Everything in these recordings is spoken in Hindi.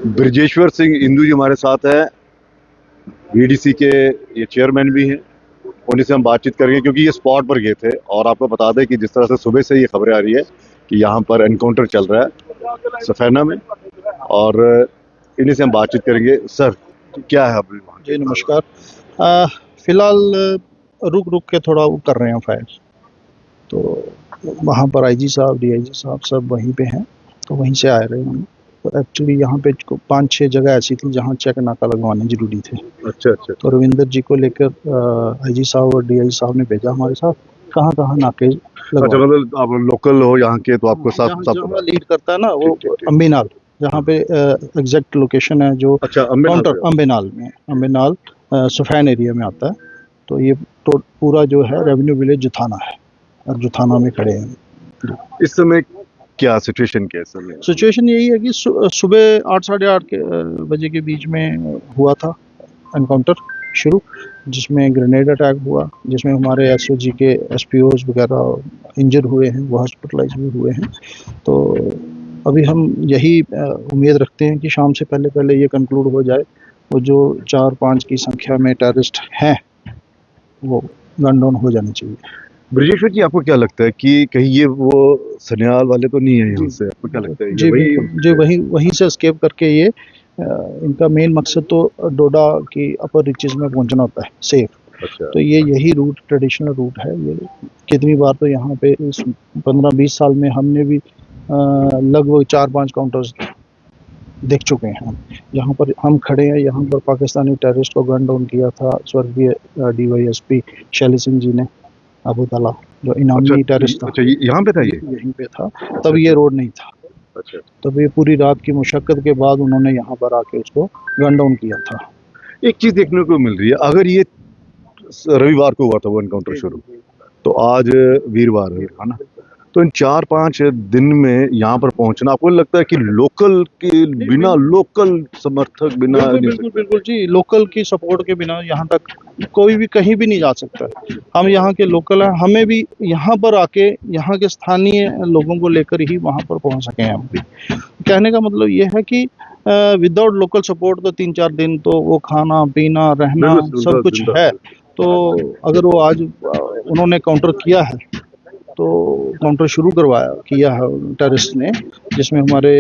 ब्रजेश्वर सिंह इंदू जी हमारे साथ है, बीडीसी के ये चेयरमैन भी हैं। उन्हीं से हम बातचीत करेंगे क्योंकि ये स्पॉट पर गए थे और आपको बता दें कि जिस तरह से सुबह से ये खबरें आ रही है कि यहाँ पर एनकाउंटर चल रहा है सफैना में, और इन्हीं से हम बातचीत करेंगे। सर, क्या है अभी वहाँ? जी नमस्कार। फिलहाल रुक रुक के थोड़ा वो कर रहे हैं फायर, तो वहाँ पर आईजी साहब डीआईजी साहब सब वहीं पे हैं, तो वहीं से आ रहे हैं। तो एक्चुअली यहाँ पे 5-6 जगह ऐसी थी जहाँ चेक नाका लगवाने जरूरी थे। अच्छा। तो रविंदर जी को लेकर आईजी साहब और डीआईजी साहब ने भेजा हमारे साथ कहाँ नाके अच्छा, लगवाने। मतलब आप लोकल हो यहाँ के, तो आपको साथ जहाँ लीड करता है ना वो अम्बेनाल, जहाँ पे एग्जैक्ट लोकेशन है जो अच्छा, काउंटर अम्बेनाल सुफैन एरिया में आता है। तो ये तो पूरा जो है रेवेन्यू विलेज जुथाना है और जुथाना में खड़े हैं। इस समय क्या सिचुएशन क्या है इस समय? सिचुएशन यही है कि सुबह 8 साढ़े 8 बजे के बीच में हुआ था एनकाउंटर शुरू, जिसमें ग्रेनेड अटैक हुआ, जिसमें हमारे एसओजी के एसपीओज वगैरह इंजर हुए हैं, वो हॉस्पिटलाइज भी हुए हैं। तो अभी हम यही उम्मीद रखते हैं कि शाम से पहले ये कंक्लूड हो जाए। वो जो 4-5 की संख्या में टेररिस्ट हैं वो गन डाउन हो जाने चाहिए। ब्रजेश्वर जी, आपको क्या लगता है कि कहीं ये वो सन्याल वाले तो नहीं है यहाँ से? आपको क्या लगता है? जी वहीं से एस्केप करके ये इनका मेन मकसद तो डोडा की अपर रीचेस में पहुंचना होता है सेफ। अच्छा। तो ये यही रूट ट्रेडिशनल रूट है। ये कितनी बार तो यहाँ पे इस 15-20 साल में हमने भी लगभग 4-5 काउंटर्स देख चुके हैं। यहाँ पर हम खड़े हैं, यहाँ पर पाकिस्तानी टेररिस्ट को गन डाउन किया था स्वर्गीय डीवाईएसपी शैली सिंह जी ने, अबू तला जो इनामी टेररिस्ट था। अच्छा, यहाँ पे था ये? यहीं पे था, तब ये रोड नहीं था। अच्छा। तब ये पूरी रात की मुशक्कत के बाद उन्होंने यहाँ पर आके उसको गन डाउन किया था। एक चीज देखने को मिल रही है, अगर ये रविवार को हुआ था वो एनकाउंटर शुरू, तो आज वीरवार है ना, तो इन 4-5 दिन में यहाँ पर पहुंचना, आपको लगता है कि लोकल के बिना, लोकल समर्थक बिना? बिल्कुल जी, लोकल की सपोर्ट के बिना यहाँ तक कोई भी कहीं भी नहीं जा सकता। हम यहाँ के लोकल हैं, हमें भी यहाँ पर आके यहाँ के स्थानीय लोगों को लेकर ही वहाँ पर पहुँच सके हैं हम भी। कहने का मतलब ये है कि विदाउट लोकल सपोर्ट तो 3-4 दिन तो वो खाना पीना रहना सब कुछ है। तो अगर वो आज उन्होंने काउंटर किया है, तो काउंटर शुरू किया है टेररिस्ट ने, जिसमें हमारे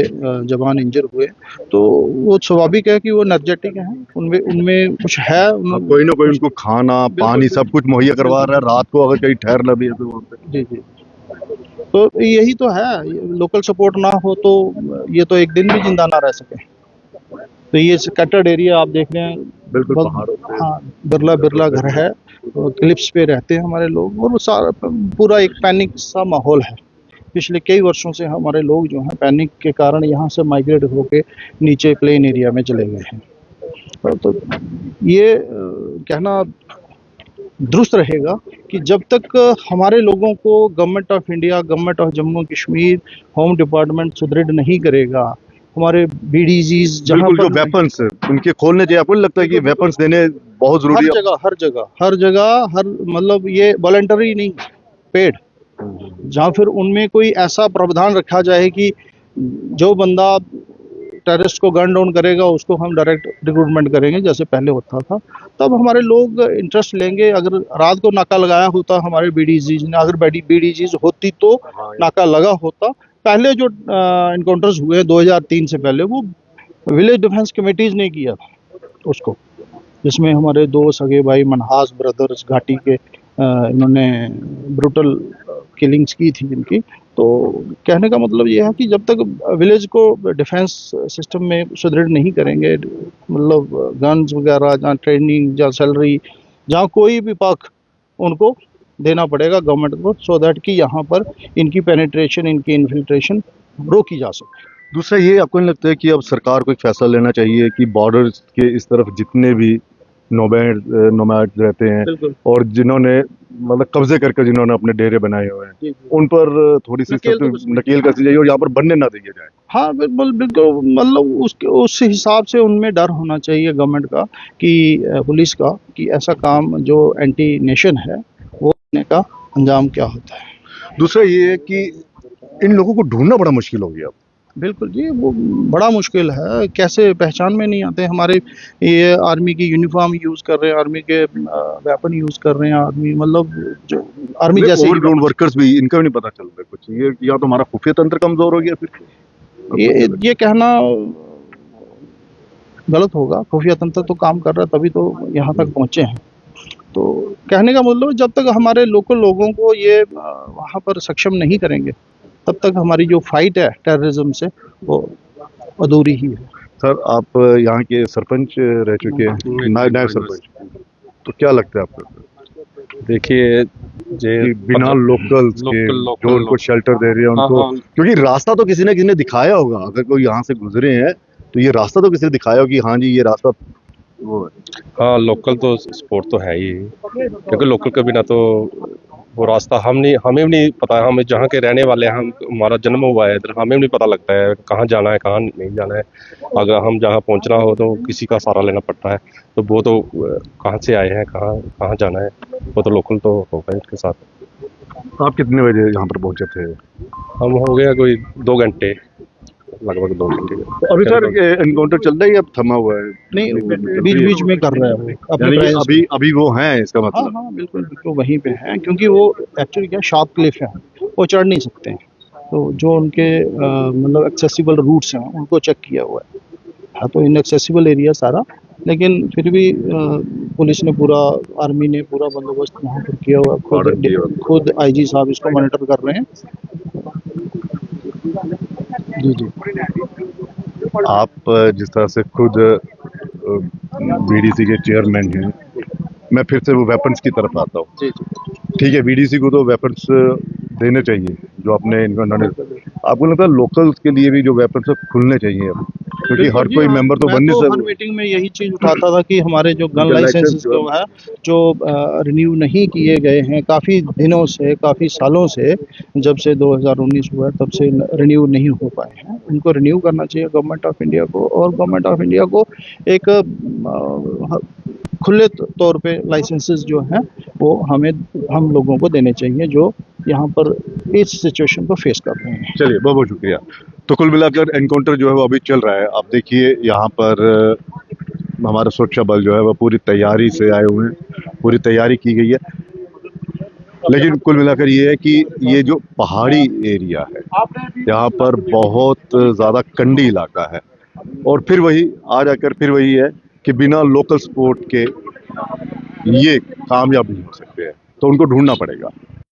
जवान इंजर हुए, तो वो स्वाभाविक है कि वो एनर्जेटिक हैं, उनमें कुछ है। कोई ना कोई उनको खाना पानी सब कुछ मुहैया करवा रहा है, रात को अगर कहीं ठहरना भी है तो वहाँ पे। जी। तो यही तो है, लोकल सपोर्ट ना हो तो ये तो एक दिन भी जिंदा ना रह सके। तो ये स्कैटर्ड एरिया आप देख रहे हैं, बिल्कुल पहाड़ों पे। हाँ, बिरला घर है, क्लिप्स पे रहते हैं हमारे लोग, और वो सारा पूरा एक पैनिक सा माहौल है। पिछले कई वर्षों से हमारे लोग जो हैं पैनिक के कारण यहाँ से माइग्रेट होके नीचे प्लेन एरिया में चले गए हैं। तो ये कहना दुरुस्त रहेगा कि जब तक हमारे लोगों को government of India, government of Jammu Kashmir, home department सुदृढ़ नहीं करेगा, हमारे बीडीजीज जहाँ पर जो वेपन्स उनके खोलने चाहिए, आपको लगता है कि वेपन्स देने बहुत जरूरी है? हर जगह मतलब ये वॉलंटरी नहीं, पेड, जहाँ फिर उनमें कोई ऐसा प्रावधान रखा जाए कि जो बंदा टेररिस्ट को गन डाउन करेगा उसको हम डायरेक्ट रिक्रूटमेंट करेंगे जैसे पहले होता था, तब हमारे लोग इंटरेस्ट लेंगे। अगर रात को नाका लगाया होता हमारे बीडीजीज ने, अगर बीडीजीज होती तो नाका लगा होता। पहले जो इनकाउंटर्स हुए 2003 से पहले, वो विलेज डिफेंस कमेटीज ने किया था उसको, जिसमें हमारे 2 सगे भाई मनहास ब्रदर्स घाटी के इन्होंने ब्रूटल किलिंग्स की थी इनकी। तो कहने का मतलब ये है कि जब तक विलेज को डिफेंस सिस्टम में सुदृढ़ नहीं करेंगे, मतलब गन्स वगैरह, जहाँ ट्रेनिंग, जहाँ सैलरी, जहाँ कोई भी पक उनको देना पड़ेगा गवर्नमेंट को, सो दैट कि यहाँ पर इनकी पेनिट्रेशन, इनकी इन्फिल्ट्रेशन रोकी जा सके। दूसरा ये, आपको नहीं लगता है कि अब सरकार को एक फैसला लेना चाहिए कि बॉर्डर के इस तरफ जितने भी नोमैड रहते हैं और जिन्होंने मतलब कब्जे करके जिन्होंने अपने डेरे बनाए हुए हैं, उन पर थोड़ी सी नकेल कसनी चाहिए और यहाँ पर बनने ना दिया जाए? हाँ बिल्कुल, मतलब उस हिसाब से उनमें डर होना चाहिए गवर्नमेंट का, कि पुलिस का, कि ऐसा काम जो एंटी नेशन है वो करने का अंजाम क्या होता है। दूसरा ये है कि इन लोगों को ढूंढना बड़ा मुश्किल हो गया। बिल्कुल जी, वो बड़ा मुश्किल है, कैसे पहचान में नहीं आते हमारे। ये आर्मी की यूनिफॉर्म यूज़ कर रहे हैं, आर्मी के वेपन यूज़ कर रहे हैं आर्मी, मतलब जो आर्मी जैसे ही ओवरग्राउंड वर्कर्स भी, इनका भी नहीं पता चल रहा कुछ। ये या तो हमारा खुफिया तंत्र कमजोर हो गया फिर। ये कहना गलत होगा। खुफिया तंत्र तो काम कर रहा है, तभी तो यहाँ तक पहुँचे हैं। तो कहने का मतलब जब तक हमारे लोकल लोगों को ये वहाँ पर सक्षम नहीं करेंगे, तब तक हमारी जो फाइट है टेररिज्म से वो अधूरी ही है। सर, आप यहाँ के सरपंच रह चुके हैं, नायब सरपंच, तो क्या लगता है आपको देखिए कि बिना लोकल्स के लोकल जो उनको शेल्टर दे रहे हैं हाँ, उनको, हाँ। क्योंकि रास्ता तो किसी न किसी ने दिखाया होगा। अगर कोई यहाँ से गुजरे हैं तो ये रास्ता तो किसी ने दिखाया होगा कि हाँ जी ये रास्ता वो है। हाँ, लोकल तो सपोर्ट तो है ही, क्योंकि लोकल के बिना तो वो रास्ता हमें भी नहीं पता है। हम जहाँ के रहने वाले हैं, हम हमारा जन्म हुआ है इधर, हमें भी नहीं पता लगता है कहाँ जाना है कहाँ नहीं जाना है। अगर हम जहाँ पहुँचना हो तो किसी का सहारा लेना पड़ता है, तो वो तो कहाँ से आए हैं, कहाँ कहाँ जाना है, वो तो लोकल तो होगा इसके साथ। आप कितने बजे यहाँ पर पहुंचे थे? हम हो गया कोई 2 घंटे, लगभग 2 घंटे। तो अभी सर एनकाउंटर चल रहा है या थमा हुआ है? नहीं, बीच बीच में कर रहे हैं वो अपने यानी कि presence अभी अभी वो हैं, इसका हाँ मतलब। हाँ बिल्कुल बिल्कुल वहीं पे हैं, क्योंकि वो एक्चुअली क्या शार्प क्लिफ है, वो चढ़ नहीं सकते हैं। तो जो उनके मतलब एक्सेसिबल रूट्स हैं उनको चेक किया हुआ है तो इनएक्सेसिबल एरिया सारा, लेकिन फिर भी पुलिस ने पूरा, आर्मी ने पूरा बंदोबस्त वहाँ पर किया हुआ है। Order किया हुआ है। खुद आईजी साहब इसको मॉनिटर कर रहे हैं। जी जी। आप जिस तरह से खुद बीडीसी के चेयरमैन हैं, मैं फिर से वो वेपन्स की तरफ आता हूँ। जी जी। ठीक है, बीडीसी को तो वेपन्स देने चाहिए जो अपने इन्होंने, आपको लगता है लोकल्स के लिए भी जो वेपन्स खुलने चाहिए अब, क्योंकि हर कोई मेंबर तो बन नहीं हर सकता। मीटिंग में यही चीज उठाता था कि हमारे जो गन उनके लाइसेंस license जो है जो रिन्यू नहीं किए गए हैं काफ़ी दिनों से, काफ़ी सालों से, जब से 2019 हुआ है तब से रिन्यू नहीं हो पाए हैं। उनको रिन्यू करना चाहिए गवर्नमेंट ऑफ इंडिया को, और गवर्नमेंट ऑफ इंडिया को एक खुले तौर पे लाइसेंसेस जो हैं वो हम लोगों को देने चाहिए जो यहाँ पर इस सिचुएशन को फेस कर रहे हैं। चलिए, बहुत बहुत शुक्रिया। तो कुल मिलाकर एनकाउंटर जो है वो अभी चल रहा है। आप देखिए यहाँ पर हमारा सुरक्षा बल जो है वो पूरी तैयारी से आए हुए हैं, पूरी तैयारी की गई है। लेकिन कुल मिलाकर ये है कि ये जो पहाड़ी एरिया है यहाँ पर बहुत ज़्यादा कंडी इलाका है, और फिर वही आ जाकर फिर वही है कि बिना लोकल सपोर्ट के ये कामयाब नहीं हो सकते हैं, तो उनको ढूंढना पड़ेगा।